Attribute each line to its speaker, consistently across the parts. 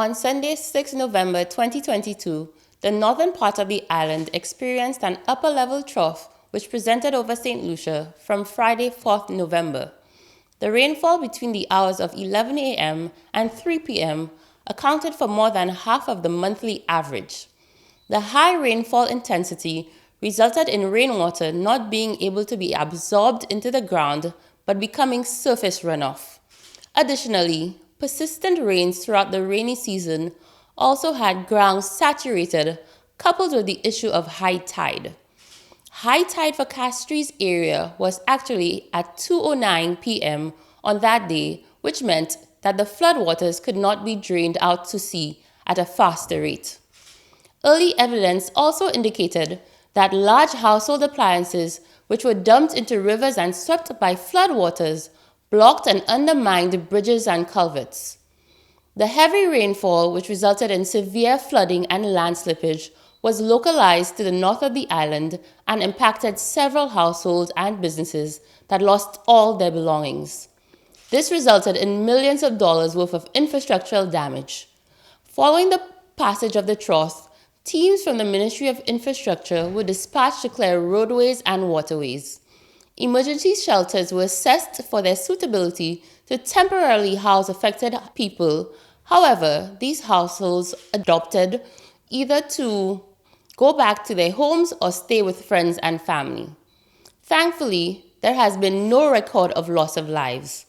Speaker 1: On Sunday, 6 November 2022, the northern part of the island experienced an upper-level trough which presented over Saint Lucia from Friday, 4th November. The rainfall between the hours of 11 a.m. and 3 p.m. accounted for more than half of the monthly average. The high rainfall intensity resulted in rainwater not being able to be absorbed into the ground but becoming surface runoff. Additionally, persistent rains throughout the rainy season also had ground saturated, coupled with the issue of high tide. High tide for Castries area was actually at 2:09 p.m. on that day, which meant that the floodwaters could not be drained out to sea at a faster rate. Early evidence also indicated that large household appliances, which were dumped into rivers and swept by floodwaters, blocked and undermined bridges and culverts. The heavy rainfall, which resulted in severe flooding and land slippage, was localized to the north of the island and impacted several households and businesses that lost all their belongings. This resulted in millions of dollars worth of infrastructural damage. Following the passage of the trough, teams from the Ministry of Infrastructure were dispatched to clear roadways and waterways. Emergency shelters were assessed for their suitability to temporarily house affected people. However, these households adopted either to go back to their homes or stay with friends and family. Thankfully, there has been no record of loss of lives.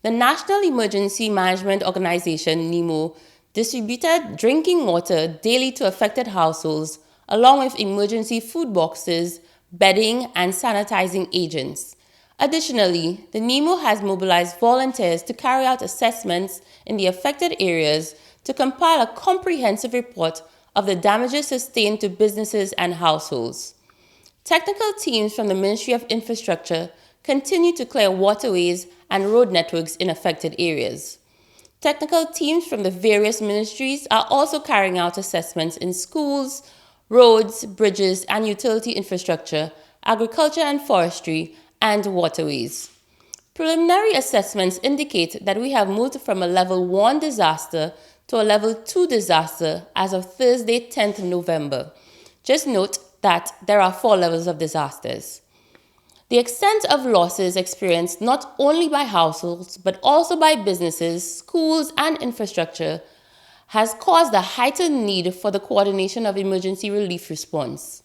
Speaker 1: The National Emergency Management Organization, NEMO, distributed drinking water daily to affected households, along with emergency food boxes, bedding, and sanitizing agents. Additionally, the NEMO has mobilized volunteers to carry out assessments in the affected areas to compile a comprehensive report of the damages sustained to businesses and households. Technical teams from the Ministry of Infrastructure continue to clear waterways and road networks in affected areas. Technical teams from the various ministries are also carrying out assessments in schools, roads, bridges, and utility infrastructure, agriculture and forestry, and waterways. Preliminary assessments indicate that we have moved from a level 1 disaster to a level 2 disaster as of Thursday, 10th November. Just note that there are 4 levels of disasters. The extent of losses experienced not only by households but also by businesses, schools, and infrastructure has caused a heightened need for the coordination of emergency relief response.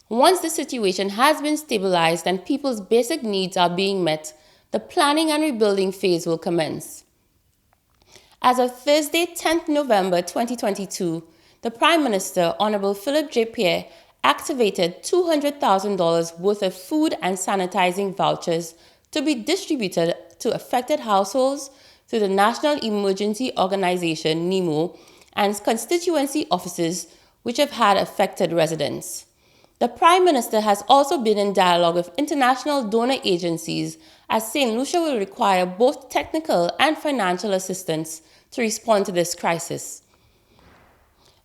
Speaker 1: Once the situation has been stabilized and people's basic needs are being met, the planning and rebuilding phase will commence. As of Thursday, 10th November 2022, the Prime Minister, Honorable Philip J. Pierre, activated $200,000 worth of food and sanitizing vouchers to be distributed to affected households through the National Emergency Organization, NEMO, and constituency offices which have had affected residents. The Prime Minister has also been in dialogue with international donor agencies, as Saint Lucia will require both technical and financial assistance to respond to this crisis.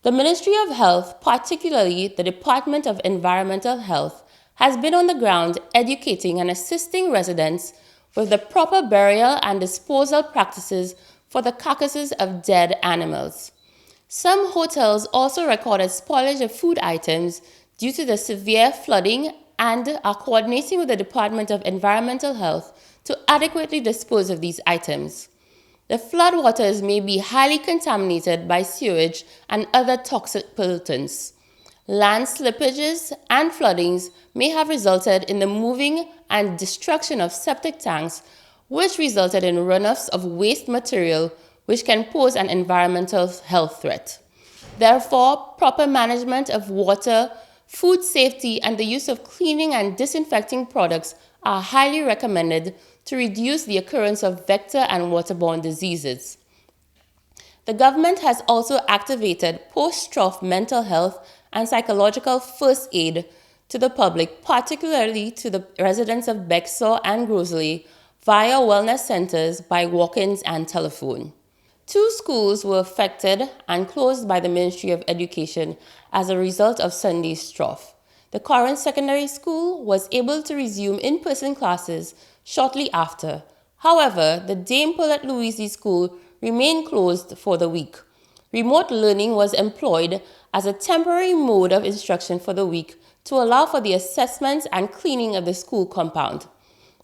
Speaker 1: The Ministry of Health, particularly the Department of Environmental Health, has been on the ground educating and assisting residents with the proper burial and disposal practices for the carcasses of dead animals. Some hotels also recorded spoilage of food items due to the severe flooding and are coordinating with the Department of Environmental Health to adequately dispose of these items. The floodwaters may be highly contaminated by sewage and other toxic pollutants. Land slippages and floodings may have resulted in the moving and destruction of septic tanks, which resulted in runoffs of waste material, which can pose an environmental health threat. Therefore, proper management of water, food safety, and the use of cleaning and disinfecting products are highly recommended to reduce the occurrence of vector and waterborne diseases. The government has also activated post-trough mental health and psychological first aid to the public, particularly to the residents of Bexar and Grosley, via wellness centers by walk-ins and telephone. 2 schools were affected and closed by the Ministry of Education as a result of Sunday's trough. The Corinth Secondary School was able to resume in-person classes shortly after. However, the Dame Paulette Louise School remained closed for the week. remote learning was employed as a temporary mode of instruction for the week to allow for the assessments and cleaning of the school compound.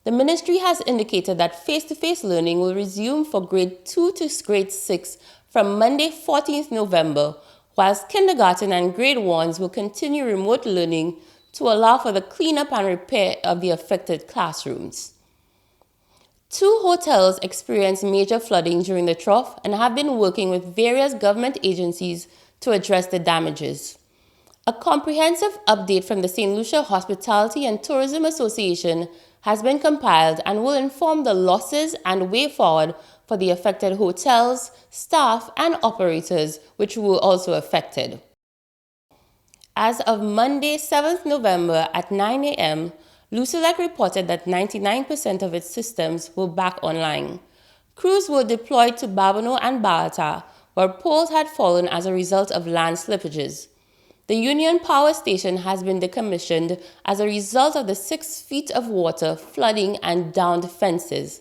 Speaker 1: The ministry has indicated that face-to-face learning will resume for grade 2 to grade 6 from Monday 14th November, whilst kindergarten and grade 1s will continue remote learning to allow for the cleanup and repair of the affected classrooms. 2 hotels experienced major flooding during the trough and have been working with various government agencies to address the damages. A comprehensive update from the Saint Lucia Hospitality and Tourism Association has been compiled and will inform the losses and way forward for the affected hotels, staff, and operators which were also affected. As of Monday, 7th November at 9 a.m., Lucelec reported that 99% of its systems were back online. Crews were deployed to Babonneau and Balata, where poles had fallen as a result of land slippages. The Union Power Station has been decommissioned as a result of the 6 feet of water flooding and downed fences.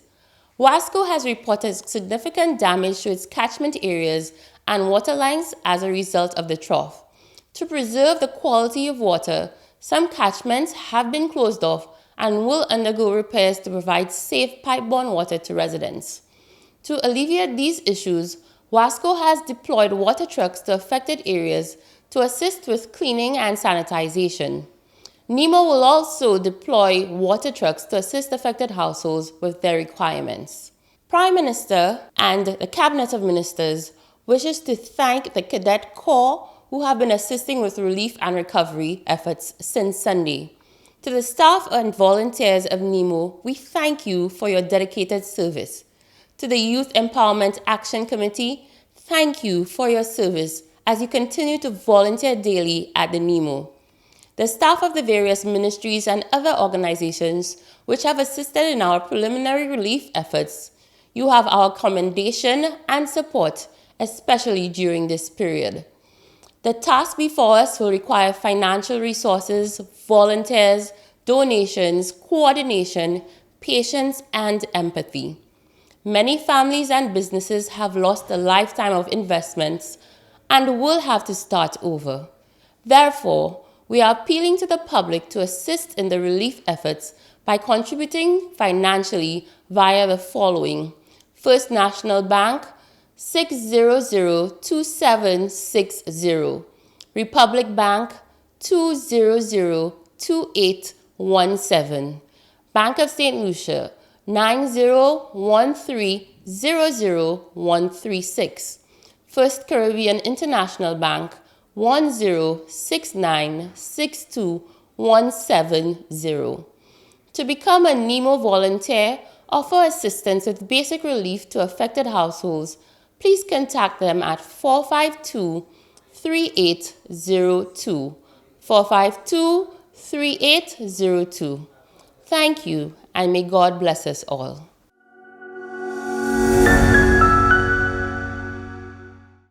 Speaker 1: Wasco has reported significant damage to its catchment areas and water lines as a result of the trough. To preserve the quality of water, some catchments have been closed off and will undergo repairs to provide safe pipe-borne water to residents. To alleviate these issues, Wasco has deployed water trucks to affected areas to assist with cleaning and sanitization. NEMO will also deploy water trucks to assist affected households with their requirements. Prime Minister and the Cabinet of Ministers wishes to thank the Cadet Corps who have been assisting with relief and recovery efforts since Sunday. To the staff and volunteers of NEMO, we thank you for your dedicated service. To the Youth Empowerment Action Committee, thank you for your service as you continue to volunteer daily at the NEMO. The staff of the various ministries and other organizations which have assisted in our preliminary relief efforts, you have our commendation and support, especially during this period. The task before us will require financial resources, volunteers, donations, coordination, patience, and empathy. Many families and businesses have lost a lifetime of investments and will have to start over. Therefore, we are appealing to the public to assist in the relief efforts by contributing financially via the following: First National Bank 6002760, Republic Bank 2002817, Bank of Saint Lucia 9013000136, First Caribbean International Bank 10696217. To become a NEMO volunteer or for assistance with basic relief to affected households, please contact them at 452-3802, 452-3802. Thank you, and may God bless us all.